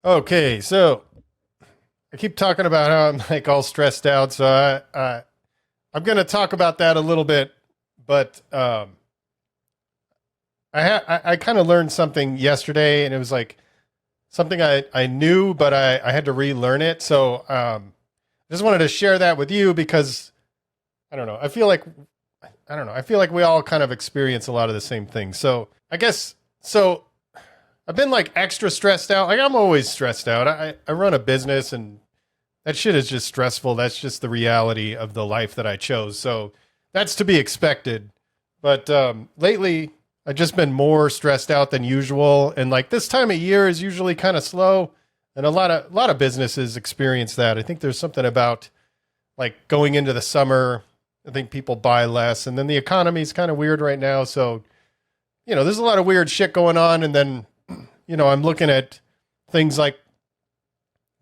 Okay, so I keep talking about how I'm like all stressed out, so I'm gonna talk about that a little bit, but I kind of learned something yesterday, and it was like something I knew, but I had to relearn it. So I just wanted to share that with you because I don't know. I don't know. I feel like we all kind of experience a lot of the same things. So I guess so. I've been like extra stressed out. Like I'm always stressed out. I run a business and that shit is just stressful. That's just the reality of the life that I chose. So that's to be expected. But lately, I've just been more stressed out than usual. And like this time of year is usually kind of slow, and a lot of businesses experience that. I think there's something about like going into the summer. I think people buy less, and then the economy is kind of weird right now. So there's a lot of weird shit going on, and then I'm looking at things like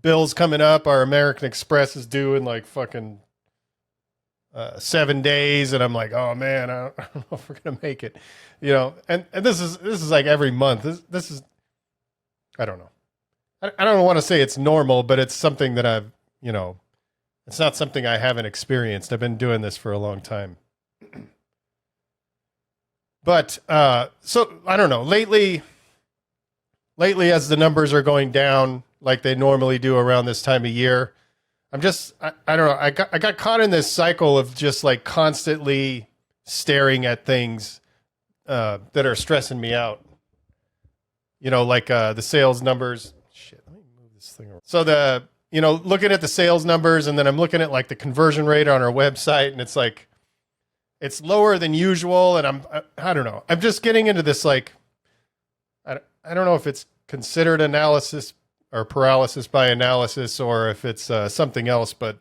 bills coming up. Our American Express is due in like fucking 7 days, and I'm like, oh man, I don't know if we're gonna make it. And this is like every month. This is I don't know. I don't want to say it's normal, but it's something that it's not something I haven't experienced. I've been doing this for a long time. But so I don't know. Lately, as the numbers are going down like they normally do around this time of year, I don't know. I got caught in this cycle of just like constantly staring at things that are stressing me out. Like the sales numbers. Shit, let me move this thing around. So looking at the sales numbers, and then I'm looking at like the conversion rate on our website, and it's like it's lower than usual, and I don't know. I'm just getting into this like I don't know if it's considered analysis or paralysis by analysis, or if it's something else, but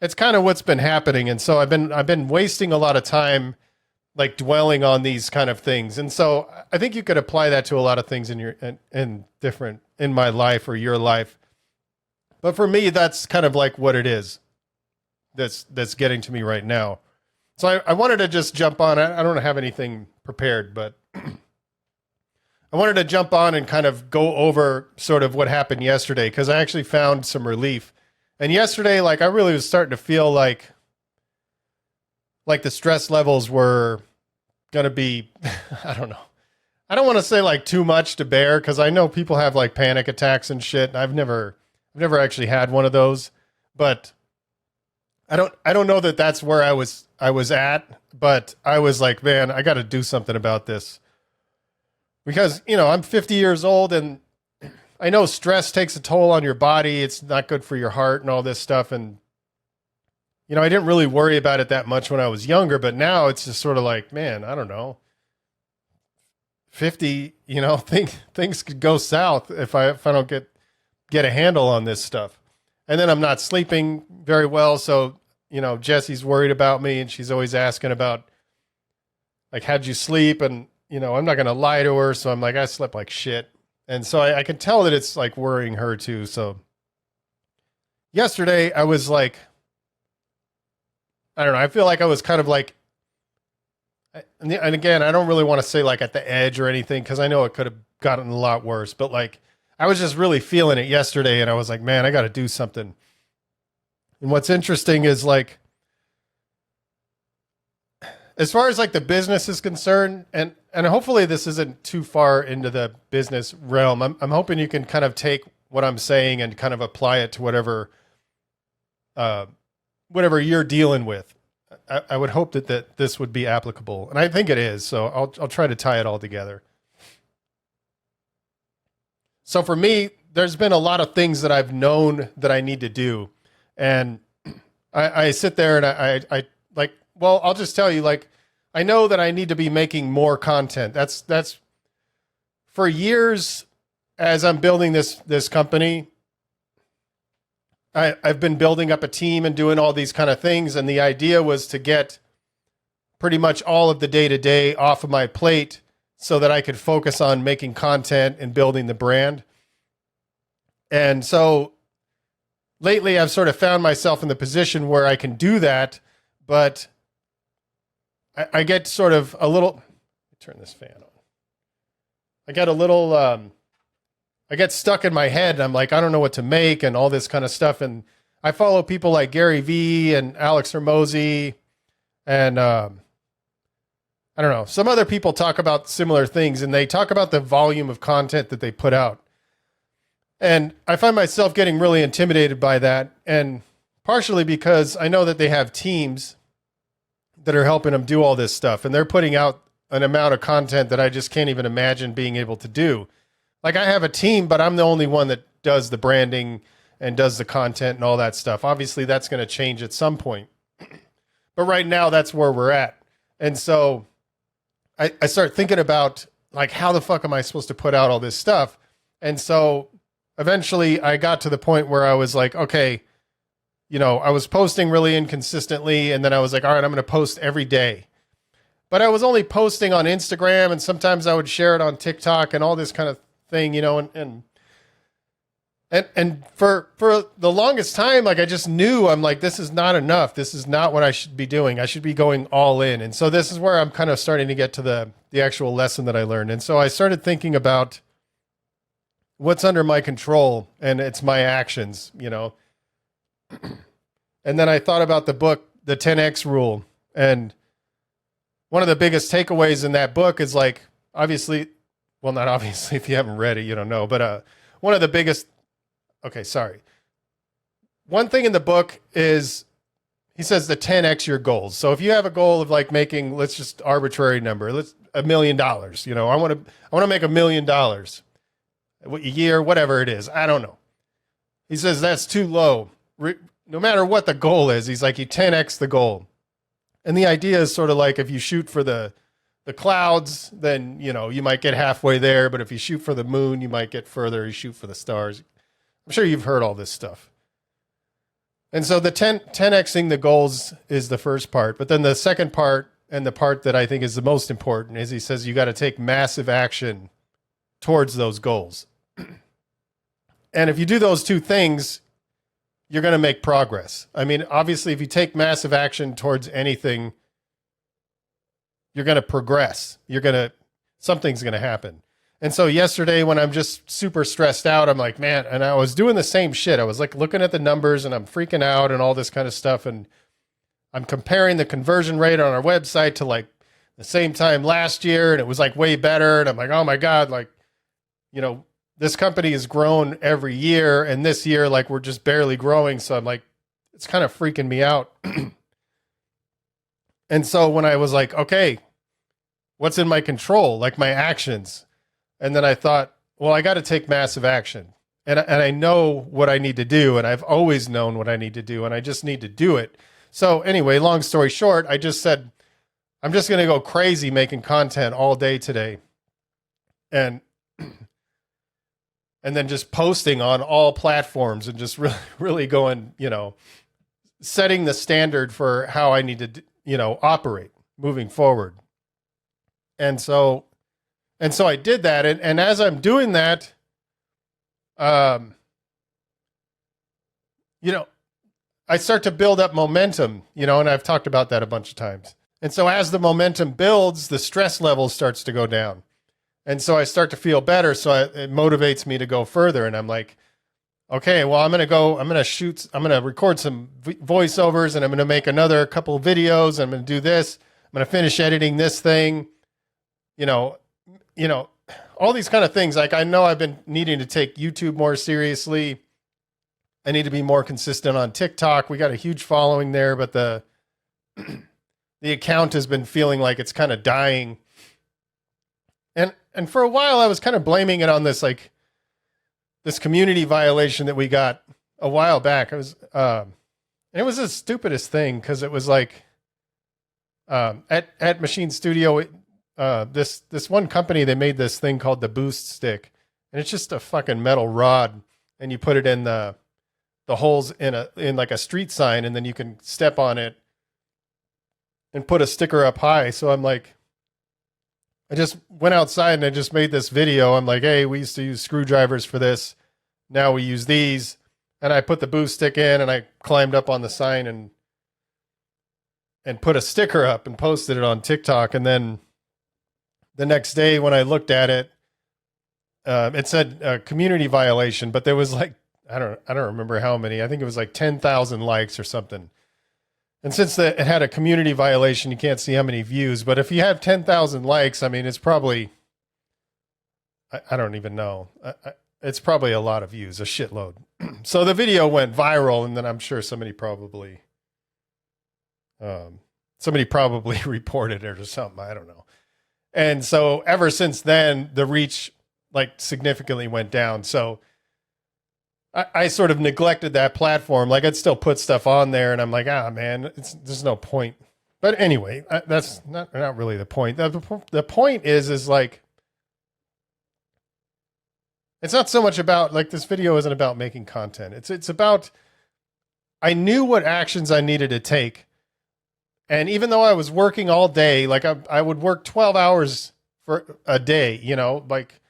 it's kind of what's been happening. And so I've been wasting a lot of time like dwelling on these kind of things. And so I think you could apply that to a lot of things in different in my life or your life. But for me, that's kind of like what it is that's getting to me right now. So I wanted to just jump on. I don't have anything prepared, but I wanted to jump on and kind of go over sort of what happened yesterday, because I actually found some relief. And yesterday, like I really was starting to feel like the stress levels were going to be, I don't know. I don't want to say like too much to bear, because I know people have like panic attacks and shit. And I've never actually had one of those, but I don't know that that's where I was at, but I was like, man, I got to do something about this. Because I'm 50 years old, and I know stress takes a toll on your body. It's not good for your heart and all this stuff. And I didn't really worry about it that much when I was younger, but now it's just sort of like, man, I don't know. 50, things could go south if I don't get a handle on this stuff. And then I'm not sleeping very well, so Jesse's worried about me, and she's always asking about like, how'd you sleep? And I'm not going to lie to her. So I'm like, I slept like shit. And so I can tell that it's like worrying her too. So yesterday I was like, I don't know. I feel like I was kind of like, and again, I don't really want to say like at the edge or anything, because I know it could have gotten a lot worse, but like I was just really feeling it yesterday, and I was like, man, I got to do something. And what's interesting is like, as far as like the business is concerned, and hopefully this isn't too far into the business realm. I'm hoping you can kind of take what I'm saying and kind of apply it to whatever you're dealing with. I would hope that this would be applicable, and I think it is. So I'll try to tie it all together. So for me, there's been a lot of things that I've known that I need to do, and I sit there and I like, well, I'll just tell you, like, I know that I need to be making more content. That's for years as I'm building this company. I've been building up a team and doing all these kind of things, and the idea was to get pretty much all of the day to day off of my plate so that I could focus on making content and building the brand. And so lately I've sort of found myself in the position where I can do that, but I get sort of a little, let me turn this fan on. I get a little I get stuck in my head and I'm like, I don't know what to make and all this kind of stuff. And I follow people like Gary Vee and Alex Hormozy and I don't know. Some other people talk about similar things and they talk about the volume of content that they put out. And I find myself getting really intimidated by that. And partially because I know that they have teams that are helping them do all this stuff. And they're putting out an amount of content that I just can't even imagine being able to do. Like I have a team, but I'm the only one that does the branding and does the content and all that stuff. Obviously, that's going to change at some point. But right now, that's where we're at. And so I start thinking about, like, how the fuck am I supposed to put out all this stuff? And so eventually I got to the point where I was like, okay, you know, I was posting really inconsistently. And then I was like, all right, I'm going to post every day. But I was only posting on Instagram, and sometimes I would share it on TikTok and all this kind of thing, you know, and for the longest time, like I just knew, I'm like, this is not enough. This is not what I should be doing. I should be going all in. And so this is where I'm kind of starting to get to the actual lesson that I learned. And so I started thinking about what's under my control, and it's my actions, you know. And then I thought about the book, the 10X rule. And one of the biggest takeaways in that book is, like, obviously, well, not obviously, if you haven't read it, you don't know, but one of the biggest, okay, sorry. One thing in the book is he says the 10X your goals. So if you have a goal of, like, making, let's just arbitrary number, let's $1 million, you know, I want to make $1 million a year, whatever it is. I don't know. He says that's too low. No matter what the goal is, he's like, you 10X the goal. And the idea is sort of like, if you shoot for the clouds, then, you know, you might get halfway there. But if you shoot for the moon, you might get further. You shoot for the stars. I'm sure you've heard all this stuff. And so the 10Xing the goals is the first part. But then the second part, and the part that I think is the most important, is he says you got to take massive action towards those goals. And if you do those two things, you're going to make progress. I mean, obviously, if you take massive action towards anything, you're going to progress. Something's going to happen. And so yesterday, when I'm just super stressed out, I'm like, man, and I was doing the same shit. I was like looking at the numbers and I'm freaking out and all this kind of stuff. And I'm comparing the conversion rate on our website to, like, the same time last year. And it was, like, way better. And I'm like, oh my God, like, you know, this company has grown every year, and this year, like, we're just barely growing. So I'm like, it's kind of freaking me out. And so when I was like, okay, what's in my control? Like, my actions. And then I thought, well, I got to take massive action. And I know what I need to do, and I've always known what I need to do, and I just need to do it. So anyway, long story short, I just said, I'm just going to go crazy making content all day today. And then just posting on all platforms and just really, really going, you know, setting the standard for how I need to, you know, operate moving forward. And so I did that. And as I'm doing that, you know, I start to build up momentum, you know, and I've talked about that a bunch of times. And so as the momentum builds, the stress level starts to go down. And so I start to feel better. So it motivates me to go further. And I'm like, okay, well, I'm going to record some voiceovers, and I'm going to make another couple of videos. I'm going to do this. I'm going to finish editing this thing, you know, all these kind of things. Like, I know I've been needing to take YouTube more seriously. I need to be more consistent on TikTok. We got a huge following there, but the account has been feeling like it's kind of dying. And for a while, I was kind of blaming it on this, like, this community violation that we got a while back. It was the stupidest thing, because it was like, at Machine Studio, this one company, they made this thing called the Boost Stick, and it's just a fucking metal rod, and you put it in the holes in like a street sign, and then you can step on it and put a sticker up high. So I'm like, I just went outside and I just made this video. I'm like, hey, we used to use screwdrivers for this. Now we use these. And I put the boost stick in, and I climbed up on the sign and put a sticker up and posted it on TikTok. And then the next day when I looked at it, It said community violation, but there was like, I don't remember how many. I think it was like 10,000 likes or something. And since it had a community violation, you can't see how many views. But if you have 10,000 likes, I mean, it's probably, I don't even know. It's probably a lot of views, a shitload. So the video went viral, and then I'm sure somebody probably reported it or something. I don't know. And so ever since then, the reach like significantly went down. So I sort of neglected that platform. Like I'd still put stuff on there, and I'm like, man, there's no point. But anyway, that's not really the point. The point is like, it's not so much about like this video isn't about making content. It's about, I knew what actions I needed to take. And even though I was working all day, like I would work 12 hours for a day, you know, like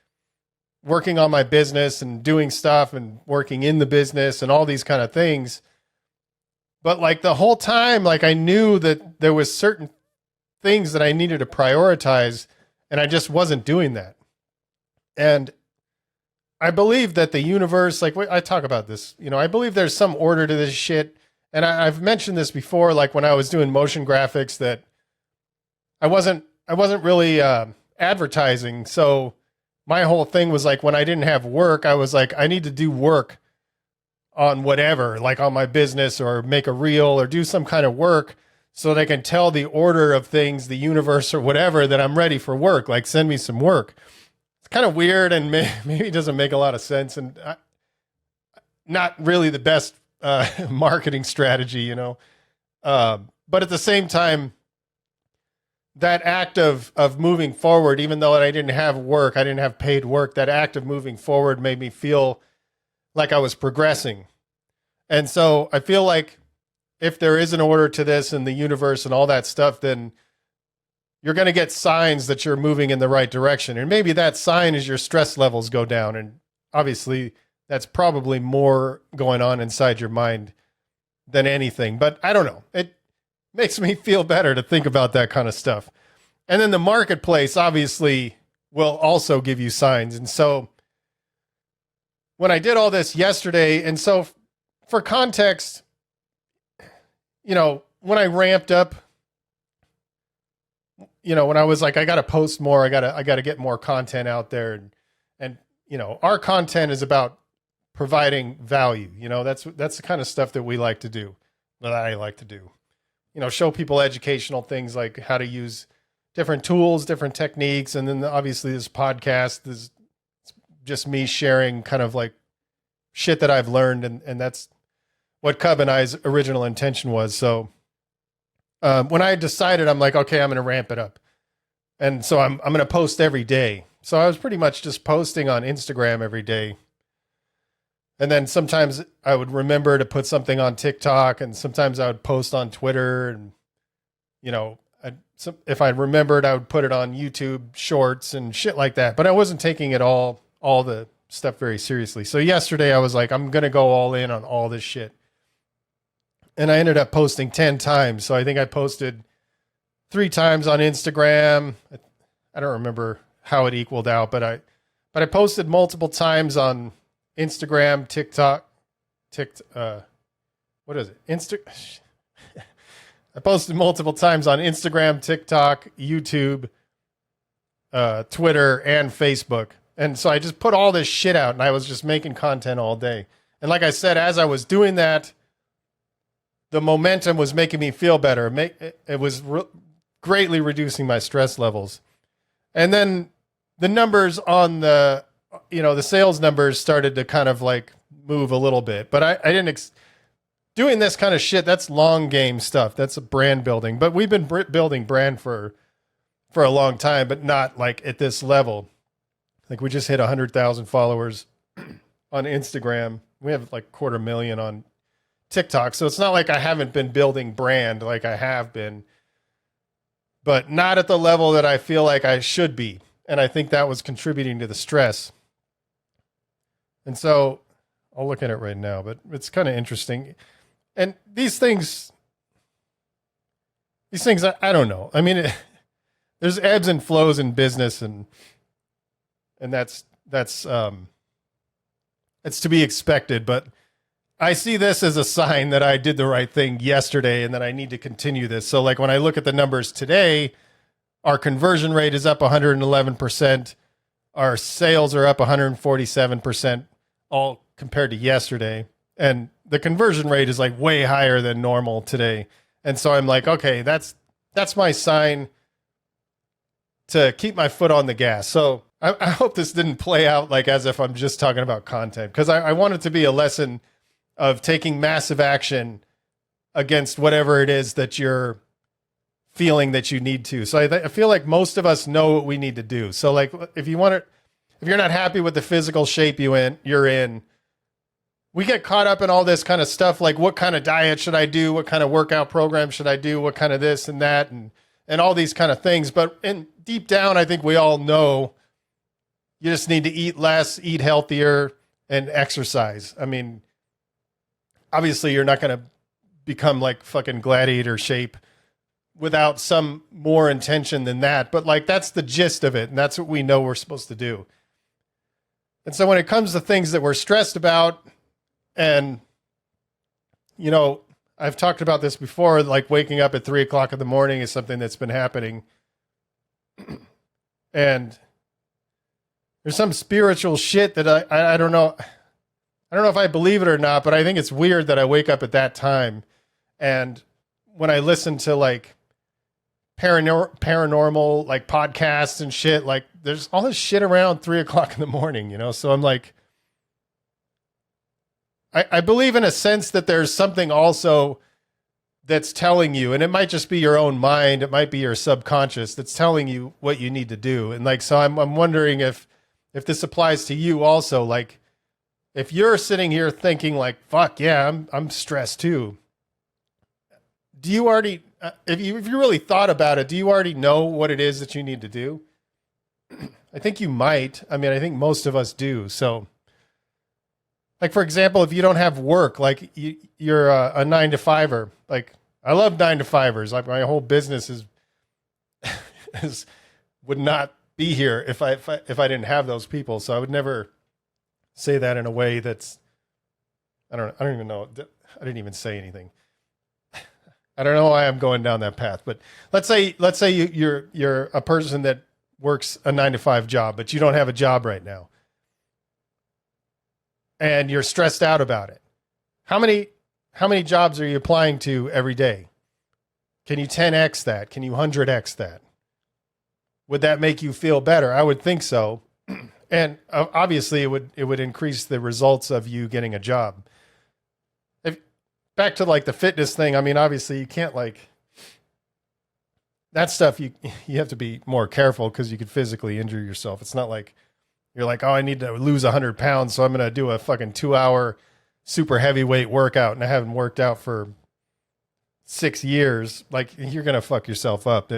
working on my business and doing stuff and working in the business and all these kind of things. But like the whole time, like I knew that there was certain things that I needed to prioritize, and I just wasn't doing that. And I believe that the universe, like I talk about this, you know, I believe there's some order to this shit. And I've mentioned this before, like when I was doing motion graphics, that I wasn't really advertising. So my whole thing was like, when I didn't have work, I was like, I need to do work on whatever, like on my business or make a reel or do some kind of work so that I can tell the order of things, the universe or whatever, that I'm ready for work. Like send me some work. It's kind of weird and maybe it doesn't make a lot of sense and not really the best marketing strategy, you know? But at the same time, that act of moving forward, even though I didn't have work, I didn't have paid work, that act of moving forward made me feel like I was progressing. And so I feel like if there is an order to this in the universe and all that stuff, then you're going to get signs that you're moving in the right direction. And maybe that sign is your stress levels go down. And obviously that's probably more going on inside your mind than anything, but I don't know. It makes me feel better to think about that kind of stuff. And then the marketplace obviously will also give you signs. And so when I did all this yesterday, and so for context, you know, when I ramped up, you know, when I was like, I got to post more, I got to get more content out there. And, you know, our content is about providing value. You know, that's the kind of stuff that we like to do, that I like to do. You know, show people educational things like how to use different tools, different techniques. And then obviously this podcast is just me sharing kind of like shit that I've learned. And that's what Cub and I's original intention was. So when I decided, I'm like, okay, I'm going to ramp it up. And so I'm going to post every day. So I was pretty much just posting on Instagram every day. And then sometimes I would remember to put something on TikTok, and sometimes I would post on Twitter, and, you know, if I remembered, I would put it on YouTube shorts and shit like that. But I wasn't taking it all the stuff very seriously. So yesterday I was like, I'm going to go all in on all this shit. And I ended up posting 10 times. So I think I posted 3 times on Instagram. I don't remember how it equaled out, but I posted multiple times on Instagram, TikTok, what is it? I posted multiple times on Instagram, TikTok, YouTube, Twitter, and Facebook. And so I just put all this shit out, and I was just making content all day. And like I said, as I was doing that, the momentum was making me feel better. It was greatly reducing my stress levels. And then the numbers on the sales numbers started to kind of like move a little bit, but I didn't, doing this kind of shit, that's long game stuff. That's a brand building, but we've been building brand for a long time, but not like at this level. Like we just hit 100,000 followers on Instagram. We have like 250,000 on TikTok. So it's not like I haven't been building brand like I have been, but not at the level that I feel like I should be. And I think that was contributing to the stress. And so I'll look at it right now, but it's kind of interesting. And these things, I don't know. I mean, there's ebbs and flows in business, and that's that's it's to be expected. But I see this as a sign that I did the right thing yesterday and that I need to continue this. So like when I look at the numbers today, our conversion rate is up 111%. Our sales are up 147%, all compared to yesterday. And the conversion rate is like way higher than normal today. And so I'm like, okay, that's my sign to keep my foot on the gas. So I hope this didn't play out like as if I'm just talking about content, because I want it to be a lesson of taking massive action against whatever it is that you're feeling that you need to. So I feel like most of us know what we need to do. So like if you're not happy with the physical shape you're in, we get caught up in all this kind of stuff. Like what kind of diet should I do? What kind of workout program should I do? What kind of this and that and all these kind of things. But deep down, I think we all know you just need to eat less, eat healthier, and exercise. I mean, obviously you're not going to become like fucking gladiator shape without some more intention than that. But like, that's the gist of it. And that's what we know we're supposed to do. And so when it comes to things that we're stressed about, and, you know, I've talked about this before, like waking up at 3 o'clock in the morning is something that's been happening. And there's some spiritual shit that I don't know. I don't know if I believe it or not, but I think it's weird that I wake up at that time. And when I listen to like paranormal like podcasts and shit, like there's all this shit around 3 o'clock in the morning, you know? So I'm like, I believe in a sense that there's something also that's telling you, and it might just be your own mind. It might be your subconscious that's telling you what you need to do. And like, so I'm wondering if this applies to you also. Like if you're sitting here thinking like, fuck yeah, I'm stressed too. Do you already, if you really thought about it, do you already know what it is that you need to do? I think you might. I mean, I think most of us do. So like, for example, if you don't have work, like you're a 9-to-5er, like I love 9-to-5ers. Like my whole business would not be here if I didn't have those people. So I would never say that in a way that's, I don't even know. I didn't even say anything. I don't know why I'm going down that path, but let's say you're a person that works a 9-to-5 job, but you don't have a job right now. And you're stressed out about it. How many jobs are you applying to every day? Can you 10x that? Can you 100x that? Would that make you feel better? I would think so. And obviously it would increase the results of you getting a job. Back to like the fitness thing. I mean, obviously you can't like that stuff. You have to be more careful because you could physically injure yourself. It's not like you're like, oh, I need to lose 100 pounds. So I'm going to do a fucking 2-hour super heavyweight workout. And I haven't worked out for 6 years. Like you're going to fuck yourself up.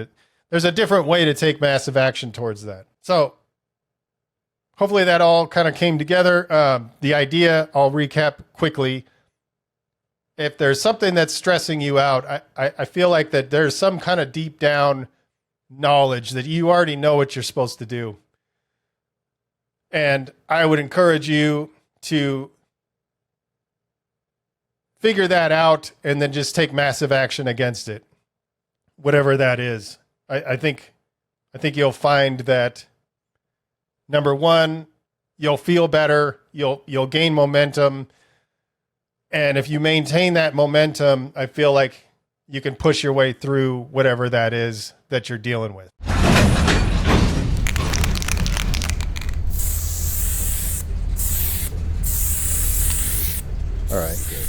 There's a different way to take massive action towards that. So hopefully that all kind of came together. The idea, I'll recap quickly. If there's something that's stressing you out, I feel like that there's some kind of deep down knowledge that you already know what you're supposed to do. And I would encourage you to figure that out and then just take massive action against it, whatever that is. I think you'll find that, number one, you'll feel better, you'll gain momentum. And if you maintain that momentum, I feel like you can push your way through whatever that is that you're dealing with. All right, good.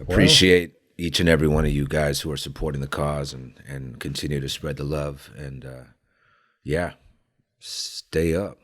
Appreciate each and every one of you guys who are supporting the cause and continue to spread the love. And yeah, stay up.